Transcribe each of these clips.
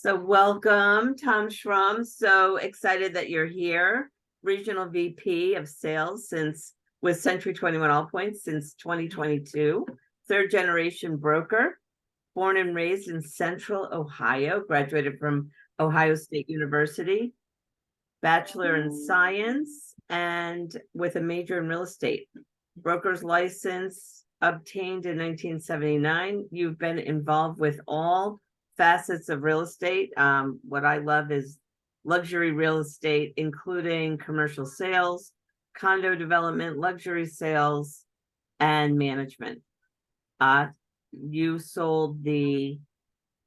So welcome, Tom Shrum. So excited that you're here. Regional VP of Sales with Century 21 ALLPOINTS since 2022. Third generation broker, born and raised in Central Ohio, graduated from Ohio State University, bachelor in science, and with a major in real estate. Broker's license obtained in 1979. You've been involved with all facets of real estate. What I love is luxury real estate, including commercial sales, condo development, luxury sales, and management. You sold the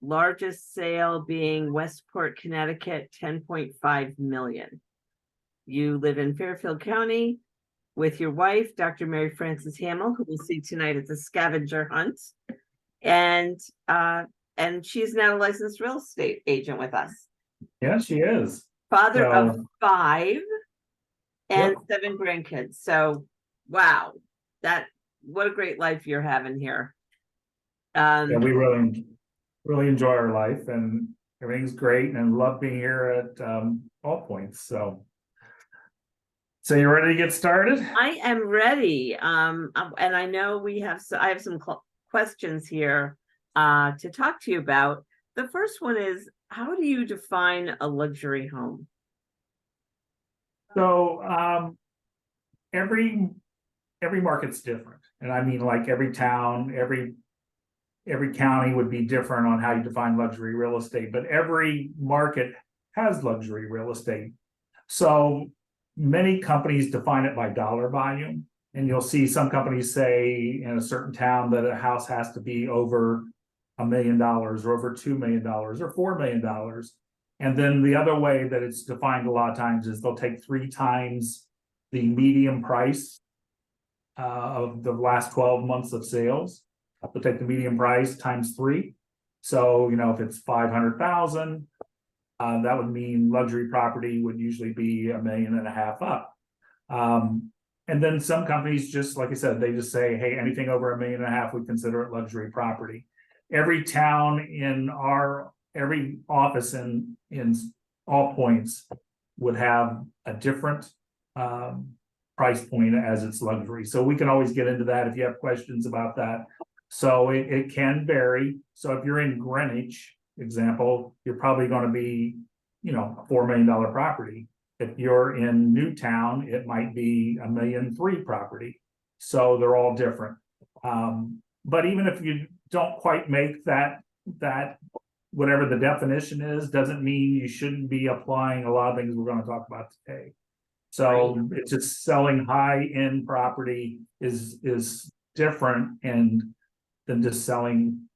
largest sale being Westport, Connecticut, 10.5 million. You live in Fairfield County with your wife, Dr. Mary Frances Hamill, who we'll see tonight at the scavenger hunt. And she's now a licensed real estate agent with us. Yeah, she is. Father of 5 and 7 grandkids. So, wow, what a great life you're having here. Yeah, we really enjoy our life, and everything's great, and love being here at ALLPOINTS. So you ready to get started? I am ready. And I know I have some questions here to talk to you about. The first one is, how do you define a luxury home? So every market's different, and I mean, like, every town, every county would be different on how you define luxury real estate, but every market has luxury real estate. So many companies define it by dollar volume, and you'll see some companies say in a certain town that a house has to be over $1 million or over $2 million or $4 million. And then the other way that it's defined a lot of times is they'll take 3 times the median price of the last 12 months of sales. They'll take the median price times 3. So, if it's 500,000, that would mean luxury property would usually be $1.5 million up. And then some companies, just like I said, they just say, hey, anything over $1.5 million, we consider it luxury property. Every town every office in ALLPOINTS would have a different price point as its luxury. So we can always get into that if you have questions about that. So it can vary. So if you're in Greenwich, example, you're probably going to be, a $4 million property. If you're in Newtown, it might be $1.3 million property. So they're all different. But even if you don't quite make that whatever the definition is, doesn't mean you shouldn't be applying a lot of things we're going to talk about today. So it's just selling high-end property is different than just selling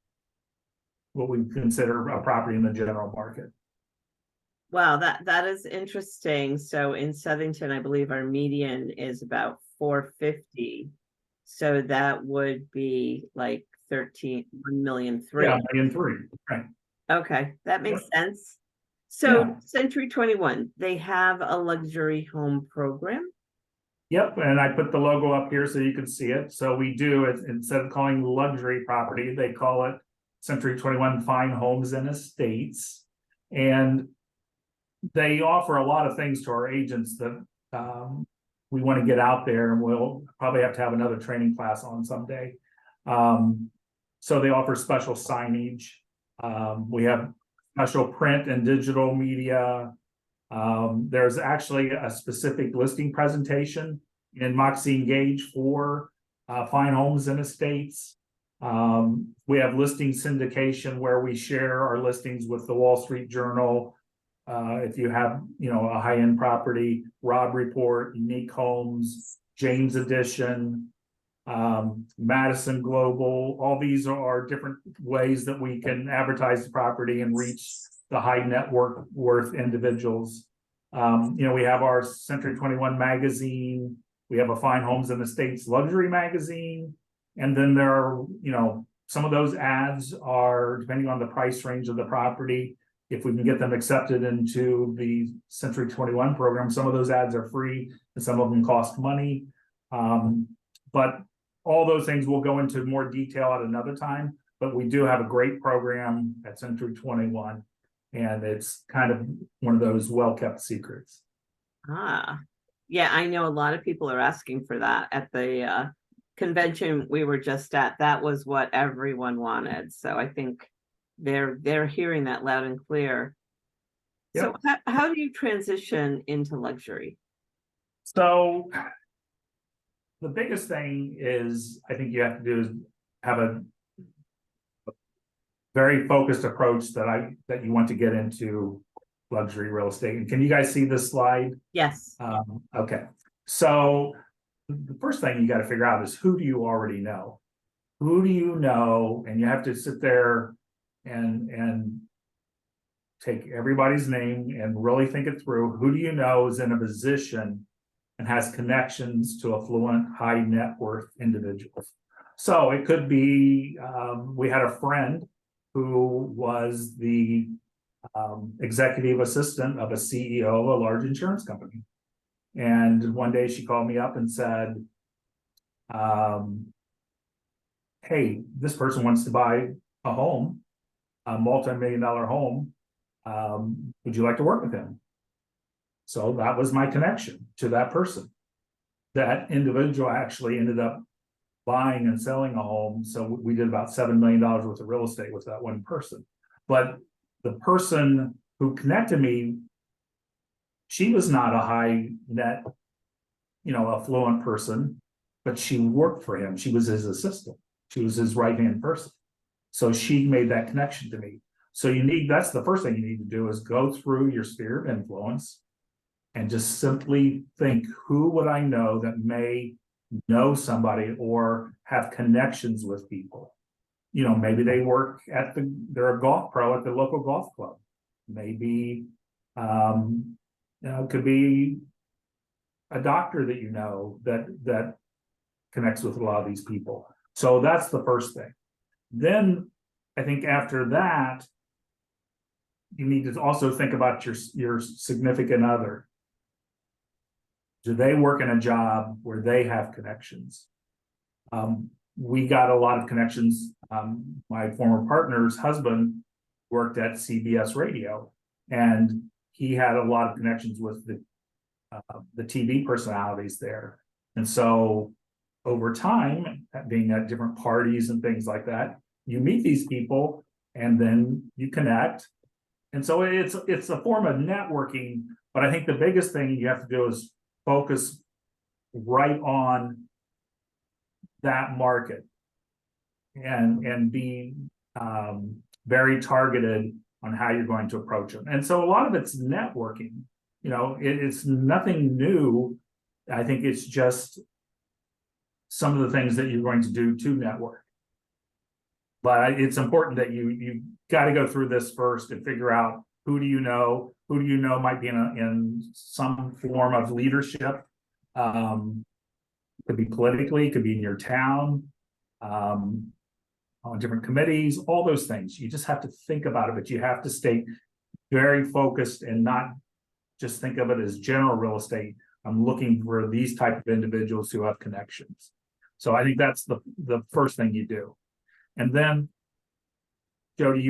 what we consider a property in the general market. Wow, that is interesting. So in Southington, I believe our median is about 450. So that would be like 1.3 million. Yeah, 1.3 million, right. Okay, that makes sense. So Century 21, they have a luxury home program. Yep, and I put the logo up here so you can see it. So we do it, instead of calling luxury property, they call it Century 21 Fine Homes and Estates. And they offer a lot of things to our agents that we want to get out there, and we'll probably have to have another training class on someday. So they offer special signage. We have special print and digital media. There's actually a specific listing presentation in Moxie Engage for Fine Homes and Estates. We have listing syndication where we share our listings with the Wall Street Journal. If you have, a high-end property, Rob Report, Unique Homes, James Edition, Madison Global, all these are different ways that we can advertise the property and reach the high net worth individuals. We have our Century 21 magazine, we have a Fine Homes and Estates luxury magazine, and then there are, some of those ads are depending on the price range of the property. If we can get them accepted into the Century 21 program, some of those ads are free and some of them cost money. But all those things we'll go into more detail at another time, but we do have a great program at Century 21. And it's kind of one of those well-kept secrets. Ah, yeah, I know a lot of people are asking for that at the convention we were just at. That was what everyone wanted. So I think they're hearing that loud and clear. So how do you transition into luxury? So the biggest thing is, I think you have to do is have a very focused approach that you want to get into luxury real estate. And can you guys see this slide? Yes. Okay. So the first thing you got to figure out is, who do you already know? Who do you know? And you have to sit there and take everybody's name and really think it through. Who do you know is in a position and has connections to affluent, high net worth individuals? So it could be, we had a friend who was the executive assistant of a CEO of a large insurance company. And one day she called me up and said, hey, this person wants to buy a home, a multi-million-dollar home. Would you like to work with him? So that was my connection to that person. That individual actually ended up buying and selling a home. So we did about $7 million worth of real estate with that one person. But the person who connected me, she was not a high net, affluent person, but she worked for him. She was his assistant. She was his right-hand person. So she made that connection to me. So that's the first thing you need to do, is go through your sphere of influence and just simply think, who would I know that may know somebody or have connections with people? Maybe they work they're a golf pro at the local golf club. Maybe, it could be a doctor that connects with a lot of these people. So that's the first thing. Then I think after that, you need to also think about your significant other. Do they work in a job where they have connections? We got a lot of connections. My former partner's husband worked at CBS Radio, and he had a lot of connections with the TV personalities there. And so over time, being at different parties and things like that, you meet these people and then you connect. And so it's a form of networking, but I think the biggest thing you have to do is focus right on that market and be very targeted on how you're going to approach them. And so a lot of it's networking. It's nothing new. I think it's just some of the things that you're going to do to network. But it's important that you got to go through this first and figure out, who do you know might be in some form of leadership. Could be politically, could be in your town, on different committees, all those things. You just have to think about it, but you have to stay very focused and not just think of it as general real estate. I'm looking for these type of individuals who have connections. So I think that's the first thing you do. And then, Jody,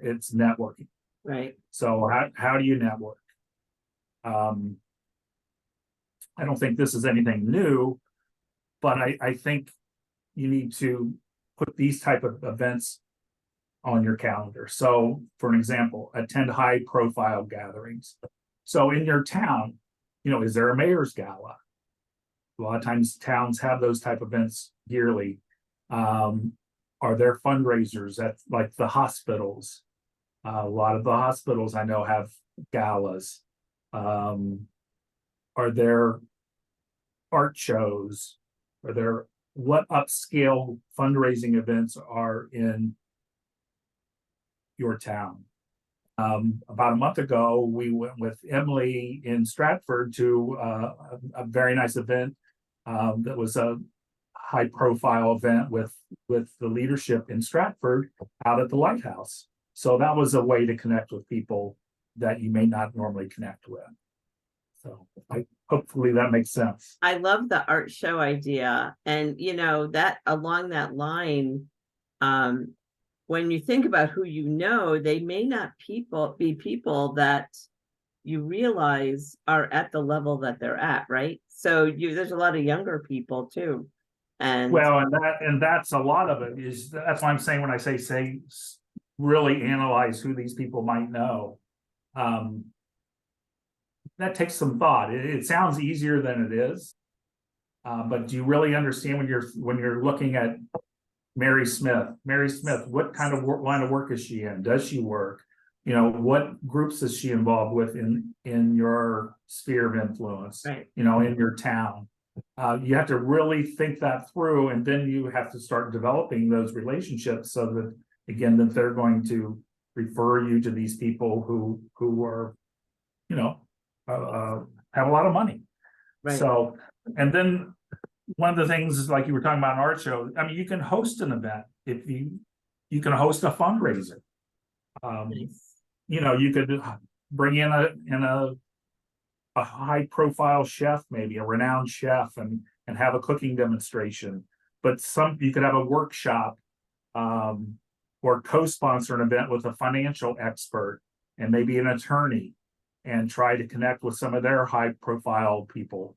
it's networking. Right. So how do you network? I don't think this is anything new, but I think you need to put these type of events on your calendar. So for an example, attend high profile gatherings. So in your town, is there a mayor's gala? A lot of times towns have those type of events yearly. Are there fundraisers at like the hospitals? A lot of the hospitals I know have galas. Are there art shows? What upscale fundraising events are in your town? About a month ago, we went with Emily in Stratford to a very nice event that was a high profile event with the leadership in Stratford out at the lighthouse. So that was a way to connect with people that you may not normally connect with. So hopefully that makes sense. I love the art show idea. And that along that line, when you think about who you know, they may not be people that you realize are at the level that they're at, right? So there's a lot of younger people too. And Well, and that's a lot of it is, that's why I'm saying when I say really analyze who these people might know. That takes some thought. It sounds easier than it is. But do you really understand when you're looking at Mary Smith? Mary Smith, what kind of line of work is she in? Does she work? You know, what groups is she involved with in your sphere of influence? right, You know, in your town. You have to really think that through, and then you have to start developing those relationships so that, again, that they're going to refer you to these people who are, you know, have a lot of money. right. So, and then one of the things is, like you were talking about an art show, I mean, you can host an event if you can host a fundraiser. Nice. You know, you could bring in a high profile chef, maybe a renowned chef, and have a cooking demonstration. But you could have a workshop, or co-sponsor an event with a financial expert and maybe an attorney, and try to connect with some of their high profile people.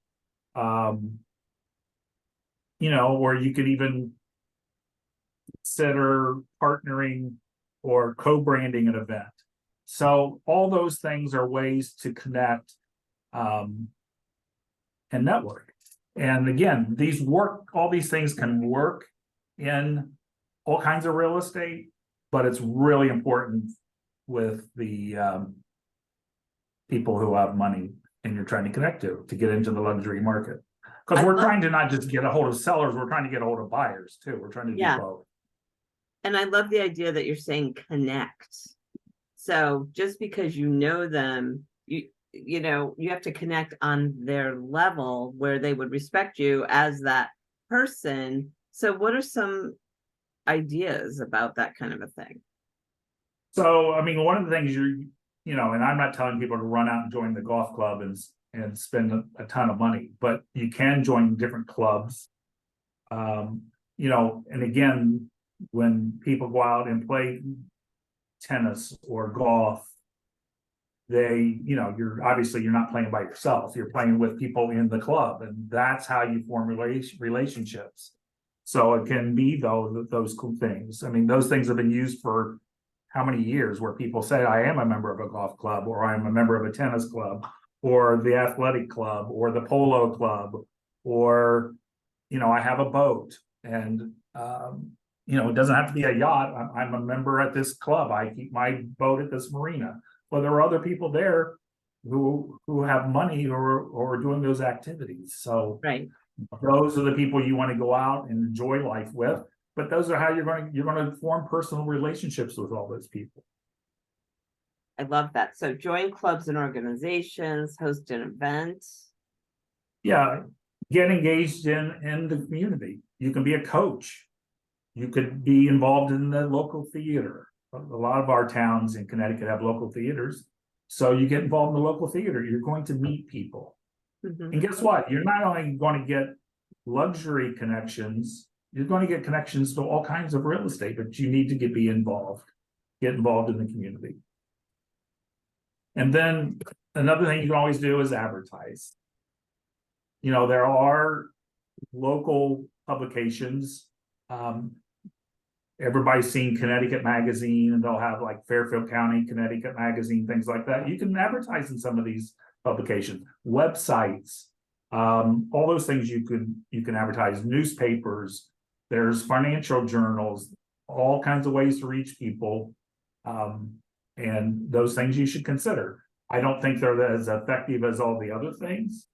You know, or you could even consider partnering or co-branding an event. So all those things are ways to connect and network. And again, all these things can work in all kinds of real estate, but it's really important with the people who have money and you're trying to connect to get into the luxury market. Because we're trying to not just get a hold of sellers, we're trying to get a hold of buyers too. We're trying to do both. And I love the idea that you're saying connect. So just because you know them, you know, you have to connect on their level where they would respect you as that person. So what are some ideas about that kind of a thing? So, I mean, one of the things you know, and I'm not telling people to run out and join the golf club and spend a ton of money, but you can join different clubs. You know, and again, when people go out and play tennis or golf, you know, you're not playing by yourself, you're playing with people in the club, and that's how you form relationships. So it can be those cool things. I mean, those things have been used for how many years, where people say, I am a member of a golf club, or I'm a member of a tennis club, or the athletic club, or the polo club, or, you know, I have a boat. And you know, it doesn't have to be a yacht. I'm a member at this club. I keep my boat at this marina. Well, there are other people there who have money or are doing those activities. So Right. those are the people you want to go out and enjoy life with. But those are how you're going to form personal relationships with all those people. I love that. So join clubs and organizations, host an event. Yeah, get engaged in the community. You can be a coach. You could be involved in the local theater. A lot of our towns in Connecticut have local theaters. So you get involved in the local theater, you're going to meet people. Mm-hmm. And guess what? You're not only going to get luxury connections, you're going to get connections to all kinds of real estate, but you need to get involved in the community. And then another thing you can always do is advertise. You know, there are local publications. Everybody's seen Connecticut Magazine, and they'll have like Fairfield County, Connecticut Magazine, things like that. You can advertise in some of these publications, websites, all those things you can advertise, newspapers, there's financial journals, all kinds of ways to reach people. And those things you should consider. I don't think they're as effective as all the other things,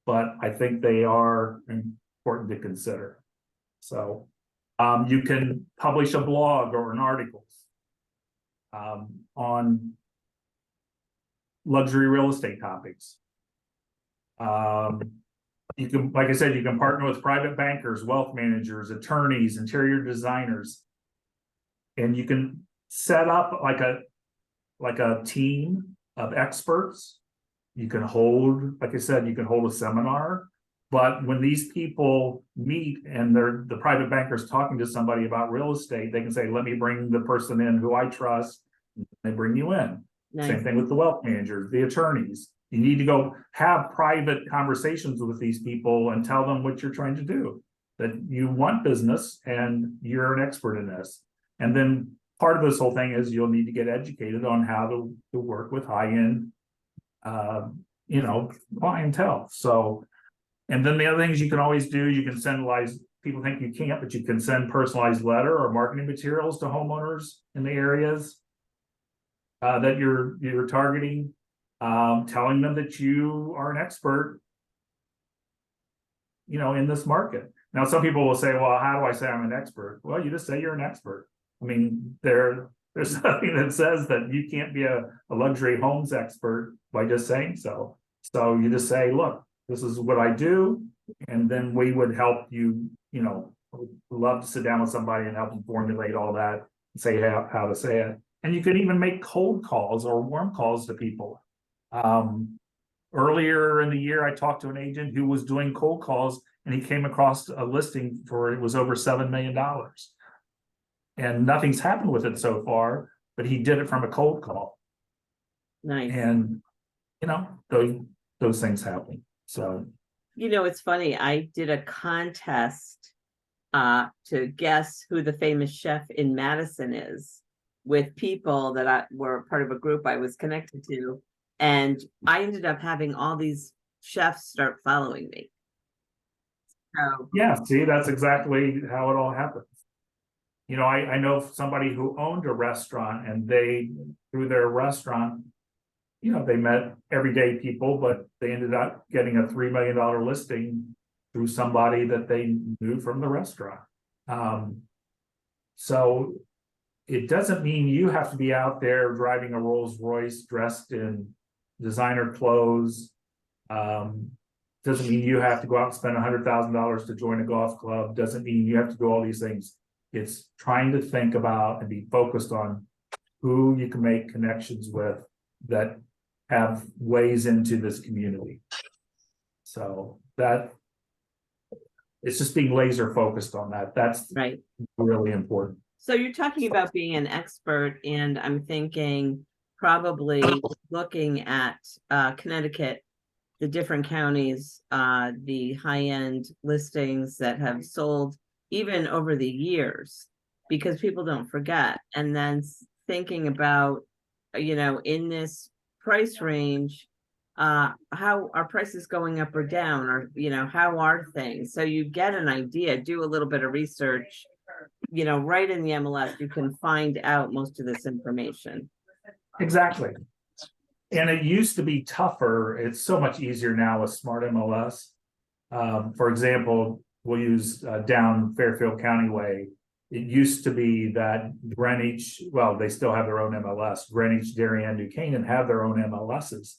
but I think they are important to consider. So you can publish a blog or an article on luxury real estate topics. You can, like I said, you can partner with private bankers, wealth managers, attorneys, interior designers, and you can set up like a team of experts. You can hold, like I said, you can hold a seminar. But when these people meet and they're the private bankers talking to somebody about real estate, they can say, let me bring the person in who I trust. They bring you in. Nice. Same thing with the wealth managers, the attorneys. You need to go have private conversations with these people and tell them what you're trying to do. That you want business and you're an expert in this. And then part of this whole thing is you'll need to get educated on how to work with high-end clientele. So, and then the other things you can always do, you can send people think you can't, but you can send personalized letter or marketing materials to homeowners in the areas that you're targeting, telling them that you are an expert, in this market. Now, some people will say, well, how do I say I'm an expert? Well, you just say you're an expert. I mean, there's nothing that says that you can't be a luxury homes expert by just saying so. So you just say, look, this is what I do. And then we would help you, love to sit down with somebody and help them formulate all that and say how to say it. And you can even make cold calls or warm calls to people. Earlier in the year, I talked to an agent who was doing cold calls and he came across a listing for it was over $7 million. And nothing's happened with it so far, but he did it from a cold call. Nice. And, those things happen. So, it's funny. I did a contest to guess who the famous chef in Madison is with people that were part of a group I was connected to. And I ended up having all these chefs start following me. So yeah, see, that's exactly how it all happens. I know somebody who owned a restaurant and through their restaurant, they met everyday people, but they ended up getting a $3 million listing through somebody that they knew from the restaurant. So it doesn't mean you have to be out there driving a Rolls Royce dressed in designer clothes. Doesn't mean you have to go out and spend $100,000 to join a golf club. Doesn't mean you have to do all these things. It's trying to think about and be focused on who you can make connections with that have ways into this community. So that it's just being laser focused on that. That's right. Really important. So you're talking about being an expert, and I'm thinking probably looking at Connecticut, the different counties, the high-end listings that have sold even over the years, because people don't forget. And then thinking about, in this price range, how are prices going up or down, or, how are things? So you get an idea, do a little bit of research, right in the MLS, you can find out most of this information. Exactly. And it used to be tougher. It's so much easier now with Smart MLS. For example, we'll use down Fairfield County way. It used to be that Greenwich, well, they still have their own MLS. Greenwich, Darien, New Canaan have their own MLSs.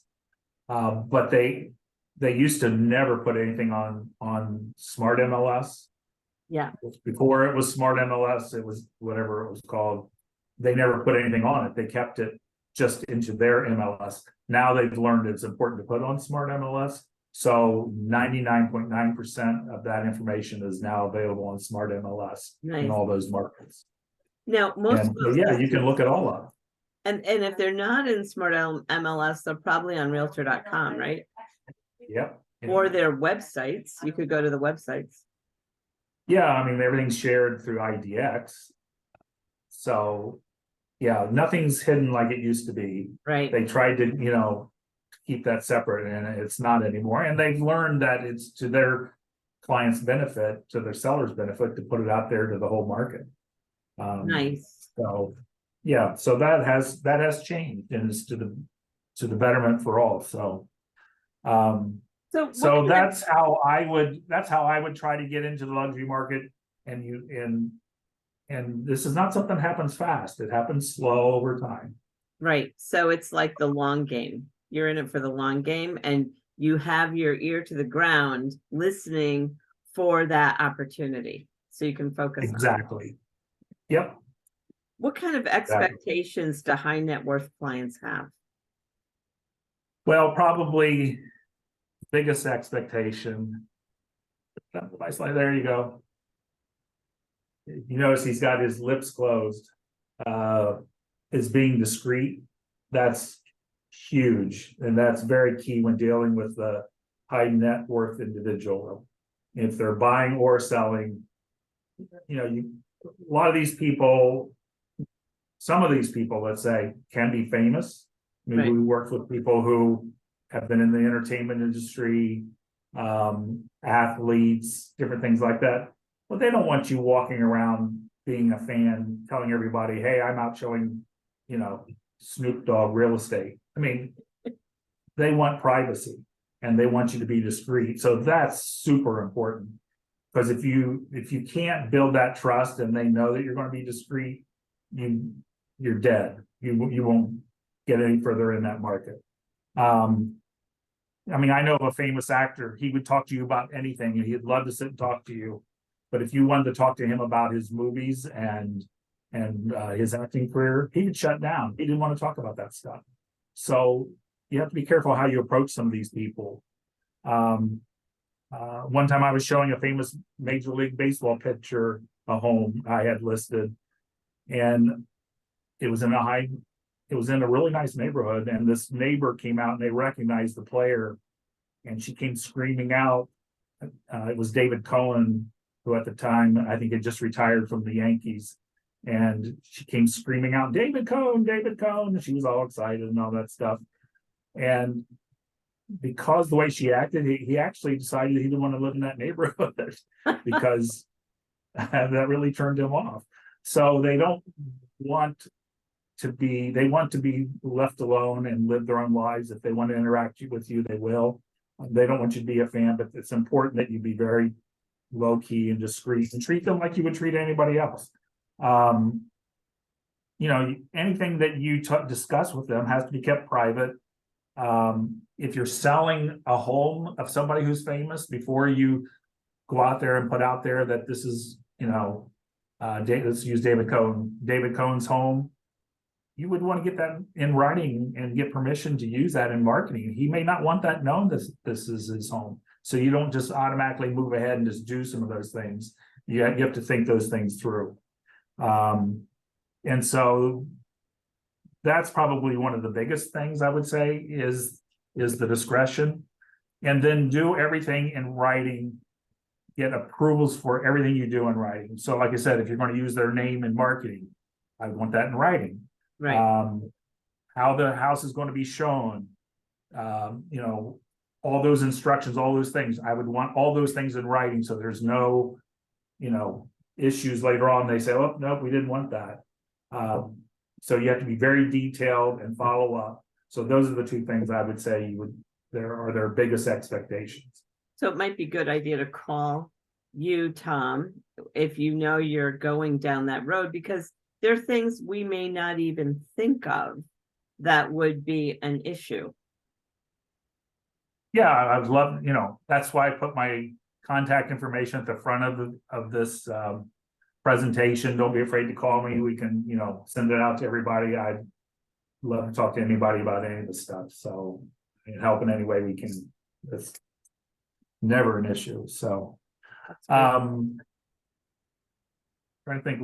But they used to never put anything on Smart MLS. Yeah. Before it was Smart MLS, it was whatever it was called. They never put anything on it. They kept it just into their MLS. Now they've learned it's important to put on Smart MLS. So 99.9% of that information is now available on Smart MLS in all those markets. Now, you can look at all of them. And if they're not in Smart MLS, they're probably on Realtor.com, right? Yep. Or their websites. You could go to the websites. Yeah, I mean, everything's shared through IDX. So, yeah, nothing's hidden like it used to be. Right. They tried to, keep that separate, and it's not anymore. And they've learned that it's to their clients' benefit, to their sellers' benefit, to put it out there to the whole market. Nice. So, yeah, so that has changed, and it's to the betterment for all. So, so that's how I would try to get into the luxury market. And this is not something that happens fast. It happens slow over time. Right. So it's like the long game. You're in it for the long game, and you have your ear to the ground listening for that opportunity, so you can focus. Exactly. Yep. What kind of expectations do high net worth clients have? Well, probably biggest expectation My slide, there you go. You notice he's got his lips closed. Is being discreet. That's huge, and that's very key when dealing with the high net worth individual. If they're buying or selling, a lot of these people, some of these people, let's say, can be famous. I mean, Right. we work with people who have been in the entertainment industry, athletes, different things like that. But they don't want you walking around being a fan, telling everybody, hey, I'm out showing, Snoop Dogg real estate. I mean, they want privacy and they want you to be discreet. So that's super important. Because if you can't build that trust and they know that you're going to be discreet, you're dead. You won't get any further in that market. I mean, I know of a famous actor, he would talk to you about anything and he'd love to sit and talk to you. But if you wanted to talk to him about his movies and his acting career, he would shut down. He didn't want to talk about that stuff. So you have to be careful how you approach some of these people. One time I was showing a famous Major League Baseball pitcher a home I had listed, and it was in a really nice neighborhood, and this neighbor came out and they recognized the player, and she came screaming out. It was David Cohen, who at the time I think had just retired from the Yankees, and she came screaming out, David Cohen, and she was all excited and all that stuff. And because the way she acted, he actually decided he didn't want to live in that neighborhood because that really turned him off. So they don't want they want to be left alone and live their own lives. If they want to interact with you, they will. They don't want you to be a fan, but it's important that you be very low key and discreet and treat them like you would treat anybody else. Anything that you discuss with them has to be kept private. If you're selling a home of somebody who's famous, before you go out there and put out there that this is, let's use David Cohen's home, you would want to get that in writing and get permission to use that in marketing. He may not want that known this is his home. So you don't just automatically move ahead and just do some of those things. You have to think those things through. And so that's probably one of the biggest things I would say is the discretion, and then do everything in writing, get approvals for everything you do in writing. So like I said, if you're going to use their name in marketing, I want that in writing. Right. How the house is going to be shown, all those instructions, all those things, I would want all those things in writing. So there's no, issues later on. They say, oh, no, we didn't want that. So you have to be very detailed and follow up. So those are the two things I would say there are their biggest expectations. So it might be a good idea to call you, Tom, if you know you're going down that road, because there are things we may not even think of that would be an issue. Yeah, I would love, that's why I put my contact information at the front of this presentation. Don't be afraid to call me. We can, send it out to everybody. I'd love to talk to anybody about any of this stuff. So help in any way we can. It's never an issue. So trying to think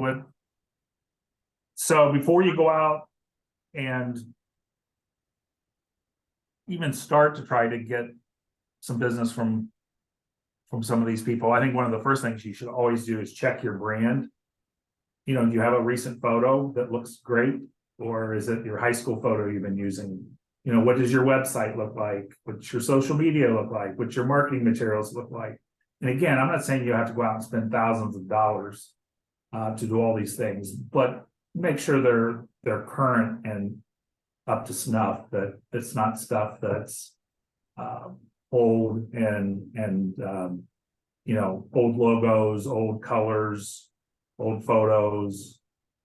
so before you go out and even start to try to get some business from some of these people, I think one of the first things you should always do is check your brand. Do you have a recent photo that looks great, or is it your high school photo you've been using? What does your website look like? What's your social media look like? What's your marketing materials look like? And again, I'm not saying you have to go out and spend thousands of dollars to do all these things, but make sure they're current and up to snuff, that it's not stuff that's old and old logos, old colors, old photos,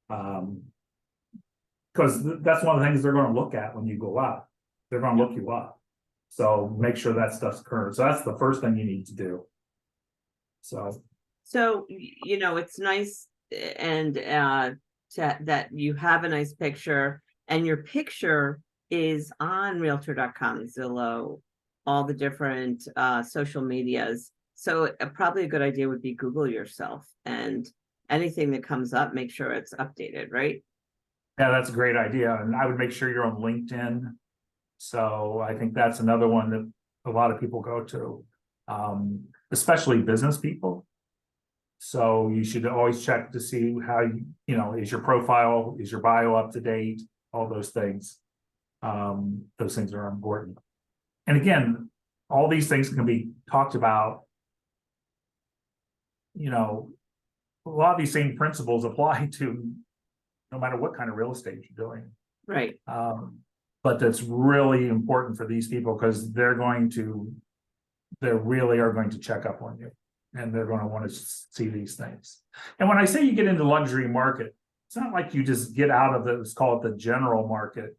because that's one of the things they're going to look at when you go out. They're going to look you up. So make sure that stuff's current. So that's the first thing you need to do. So it's nice and that you have a nice picture, and your picture is on realtor.com, Zillow, all the different social medias. So probably a good idea would be Google yourself, and anything that comes up, make sure it's updated, right? Yeah, that's a great idea, and I would make sure you're on LinkedIn. So I think that's another one that a lot of people go to, especially business people. So you should always check to see how you know, is your profile, is your bio up to date, all those things. Those things are important. And again, all these things can be talked about. You know, a lot of these same principles apply to no matter what kind of real estate you're doing. Right. But that's really important for these people because they really are going to check up on you. And they're going to want to see these things. And when I say you get into luxury market, it's not like you just get out of let's call it the general market.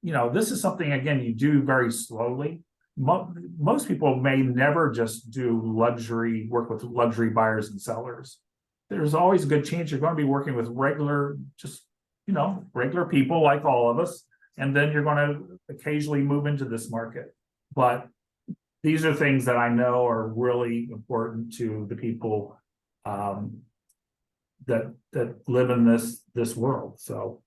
You know, this is something, again, you do very slowly. Most people may never just do work with luxury buyers and sellers. There's always a good chance you're going to be working with regular people like all of us. And then you're going to occasionally move into this market. But these are things that I know are really important to the people that live in this world. So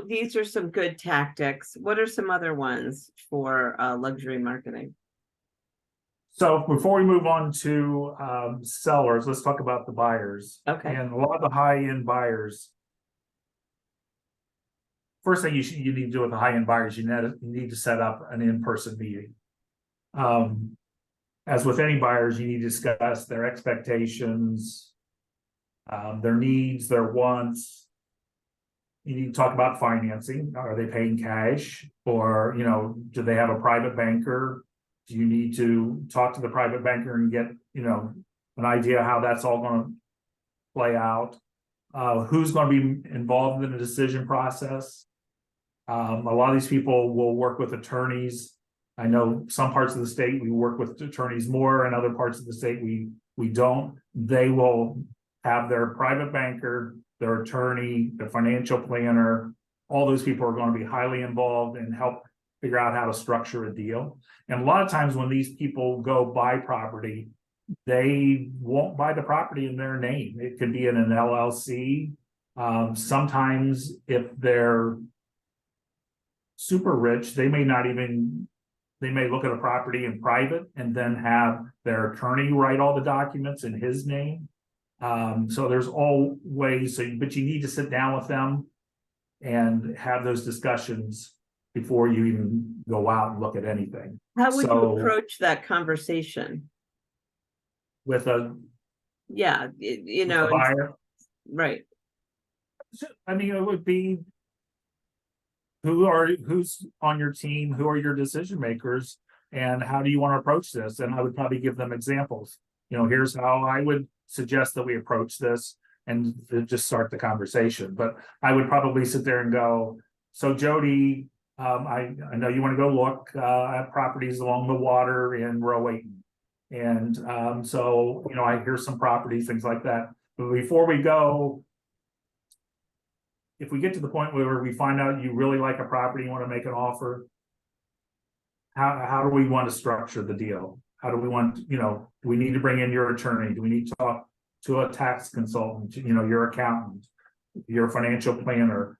these are some good tactics. What are some other ones for luxury marketing? So before we move on to sellers, let's talk about the buyers. Okay. And a lot of the high-end buyers. First thing you need to do with the high-end buyers, you need to set up an in-person meeting. As with any buyers, you need to discuss their expectations, their needs, their wants. You need to talk about financing. Are they paying cash, or do they have a private banker? Do you need to talk to the private banker and get an idea how that's all going to play out? Who's going to be involved in the decision process? A lot of these people will work with attorneys. I know some parts of the state we work with attorneys more, and other parts of the state we don't. They will have their private banker, their attorney, their financial planner. All those people are going to be highly involved and help figure out how to structure a deal. And a lot of times when these people go buy property, they won't buy the property in their name. It could be in an LLC. Sometimes if they're super rich, they may look at a property in private and then have their attorney write all the documents in his name. So there's all ways, but you need to sit down with them and have those discussions before you even go out and look at anything. How would you approach that conversation? With a buyer? Right. I mean, it would be who's on your team, who are your decision makers, and how do you want to approach this? And I would probably give them examples. Here's how I would suggest that we approach this, and just start the conversation. But I would probably sit there and go, so Jody, I know you want to go look at properties along the water in Rowayton. And so I hear some properties, things like that. But before we go, if we get to the point where we find out you really like a property, you want to make an offer, how do we want to structure the deal? How do we want, do we need to bring in your attorney? Do we need to talk to a tax consultant, your accountant, your financial planner?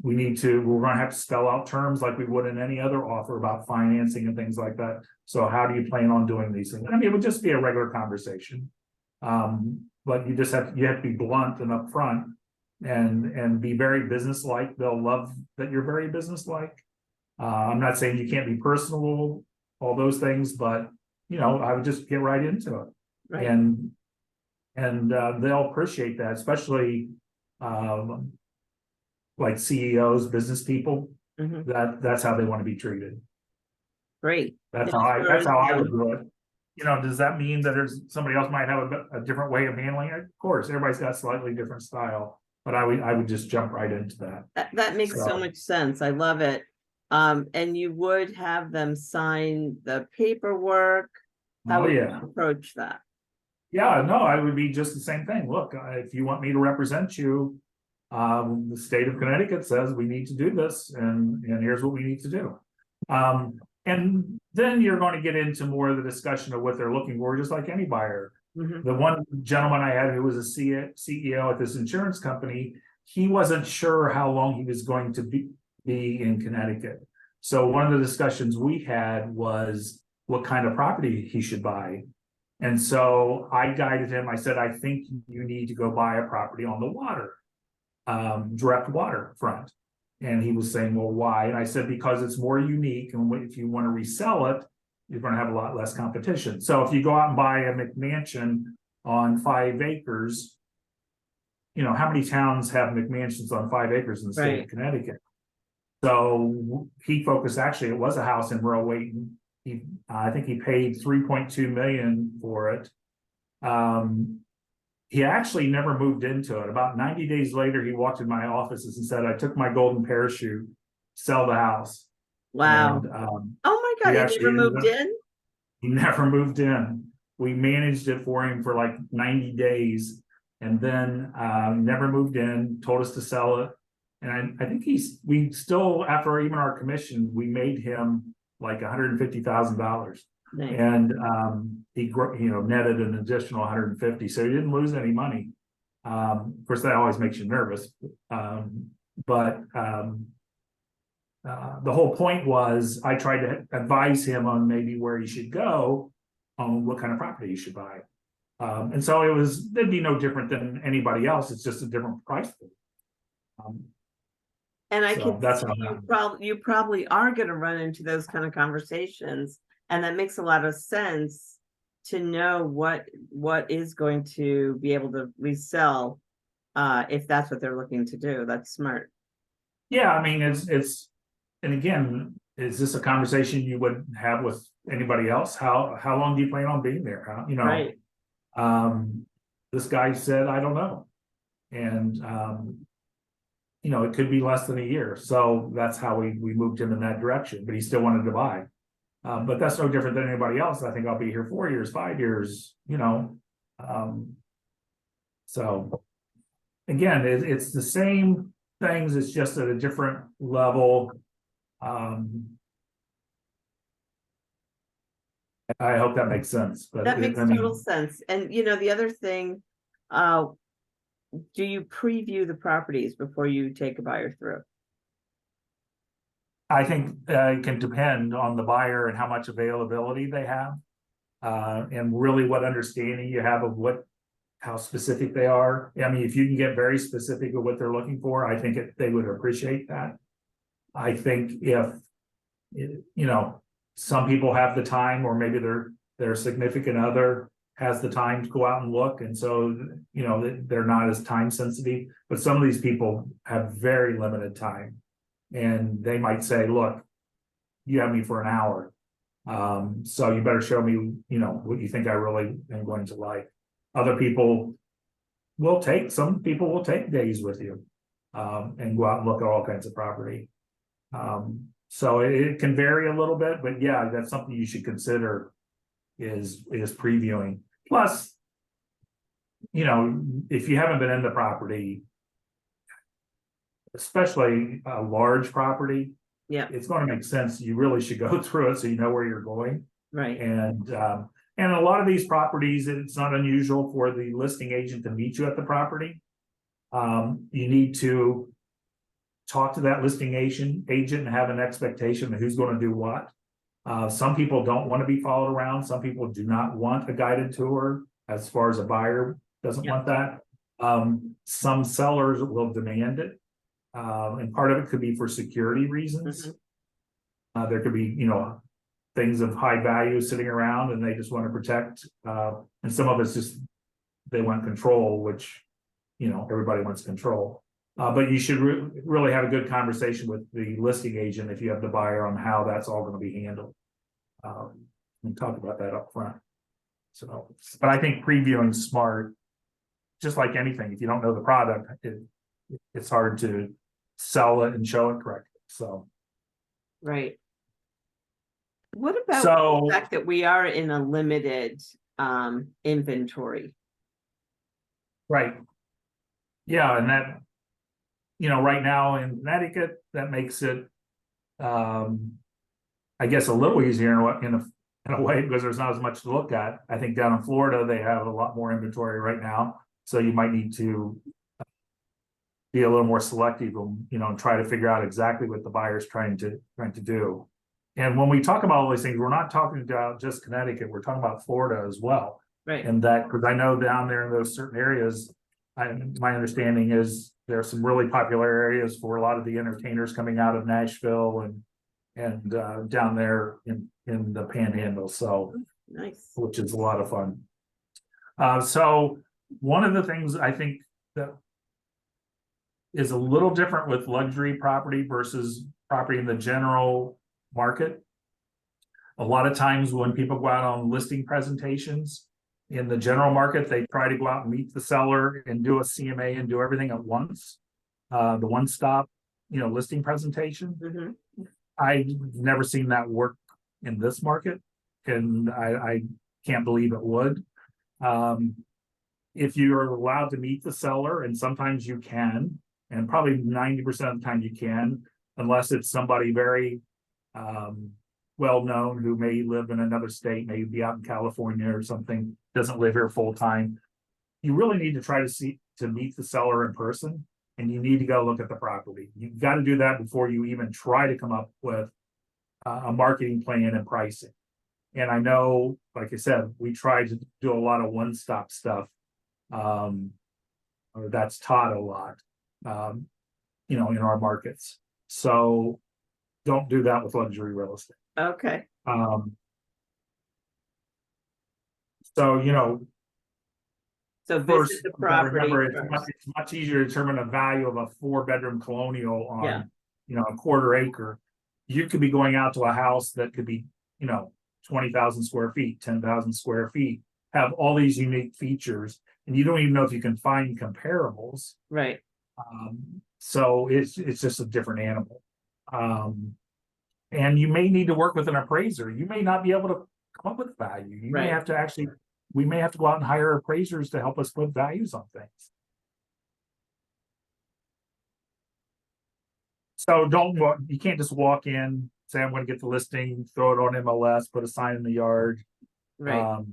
We're going to have to spell out terms like we would in any other offer about financing and things like that. So how do you plan on doing these things? I mean, it would just be a regular conversation. But you have to be blunt and upfront and be very businesslike. They'll love that you're very businesslike. I'm not saying you can't be personable, all those things, but I would just get right into it. Right. And they'll appreciate that, especially like CEOs, business people. Mm-hmm. That's how they want to be treated. Great. That's how I would do it. Does that mean that there's somebody else might have a different way of handling it? Of course, everybody's got slightly different style, but I would just jump right into that. That makes so much sense. I love it. And you would have them sign the paperwork. How would you approach that? Yeah, no, I would be just the same thing. Look, if you want me to represent you, the state of Connecticut says we need to do this, and here's what we need to do. And then you're going to get into more of the discussion of what they're looking for, just like any buyer. Mhm. The one gentleman I had who was a CEO at this insurance company, he wasn't sure how long he was going to be in Connecticut. So one of the discussions we had was what kind of property he should buy. And so I guided him. I said, I think you need to go buy a property on the water, direct waterfront. And he was saying, well, why? And I said, because it's more unique. And if you want to resell it, you're going to have a lot less competition. So if you go out and buy a McMansion on 5 acres, you know, how many towns have McMansions on 5 acres in the state of Connecticut? So he focused, actually, it was a house in rural Wayton. I think he paid 3.2 million for it. He actually never moved into it. About 90 days later, he walked in my offices and said, I took my golden parachute, sell the house. Wow. And, Oh my God, he never moved in? He never moved in. We managed it for him for like 90 days and then never moved in, told us to sell it. And I think we still, after even our commission, we made him like $150,000. Nice. And he netted an additional 150, so he didn't lose any money. Of course, that always makes you nervous. But the whole point was I tried to advise him on maybe where he should go, on what kind of property he should buy. And so it'd be no different than anybody else. It's just a different price point. And I So can that's see how you probably are going to run into those kind of conversations, and that makes a lot of sense to know what is going to be able to resell, if that's what they're looking to do. That's smart. Yeah, I mean, it's, and again, is this a conversation you would have with anybody else? How long do you plan on being there? Right. This guy said, I don't know. And, it could be less than a year. So that's how we moved him in that direction, but he still wanted to buy. But that's no different than anybody else. I think I'll be here 4 years, 5 years, so again, it's the same things. It's just at a different level. I hope that makes sense, but That makes total sense. And the other thing, do you preview the properties before you take a buyer through? I think it can depend on the buyer and how much availability they have, and really what understanding you have of how specific they are. I mean, if you can get very specific of what they're looking for, I think they would appreciate that. I think if some people have the time, or maybe their significant other has the time to go out and look, and so they're not as time sensitive. But some of these people have very limited time, and they might say, look, you have me for an hour, so you better show me what you think I really am going to like. Other people some people will take days with you, and go out and look at all kinds of property. So it can vary a little bit, but yeah, that's something you should consider is previewing. Plus, if you haven't been in the property, especially a large property, Yeah. it's going to make sense. You really should go through it so you know where you're going. Right. And a lot of these properties, it's not unusual for the listing agent to meet you at the property. You need to talk to that listing agent and have an expectation of who's going to do what. Some people don't want to be followed around. Some people do not want a guided tour, as far as a buyer doesn't want that. Some sellers will demand it. And part of it could be for security reasons. There could be, things of high value sitting around and they just want to protect. And some of it's just, they want control, which, everybody wants control. But you should really have a good conversation with the listing agent if you have the buyer on how that's all going to be handled. And talk about that up front. So, but I think previewing smart, just like anything, if you don't know the product, it's hard to sell it and show it correctly. So, right. What about the fact that we are in a limited inventory? Right. Yeah, and that, right now in Connecticut, that makes it I guess, a little easier in a way, because there's not as much to look at. I think down in Florida, they have a lot more inventory right now, so you might need to be a little more selective, and try to figure out exactly what the buyer's trying to do. And when we talk about all these things, we're not talking about just Connecticut, we're talking about Florida as well. Right. And that, because I know down there in those certain areas, my understanding is there are some really popular areas for a lot of the entertainers coming out of Nashville and down there in the Panhandle, so Nice. which is a lot of fun. So one of the things I think that is a little different with luxury property versus property in the general market. A lot of times when people go out on listing presentations in the general market, they try to go out and meet the seller and do a CMA and do everything at once. The one-stop, listing presentation. Mm-hmm. I've never seen that work in this market, and I can't believe it would. If you're allowed to meet the seller, and sometimes you can, and probably 90% of the time you can, unless it's somebody very well-known who may live in another state, maybe be out in California or something, doesn't live here full-time. You really need to try to meet the seller in person, and you need to go look at the property. You've got to do that before you even try to come up with a marketing plan and pricing. And I know, like I said, we try to do a lot of one-stop stuff. Or that's taught a lot, in our markets. So don't do that with luxury real estate. Okay. So, So first, visit the you gotta property remember first. it's much easier to determine the value of a 4-bedroom colonial Yeah. on, a quarter acre. You could be going out to a house that could be, 20,000 square feet, 10,000 square feet, have all these unique features, and you don't even know if you can find comparables. Right. So it's just a different animal. And you may need to work with an appraiser. You may not be able to come up with value. You may Right. have to we may have to go out and hire appraisers to help us put values on things. So you can't just walk in, say, I'm going to get the listing, throw it on MLS, put a sign in the yard. Right.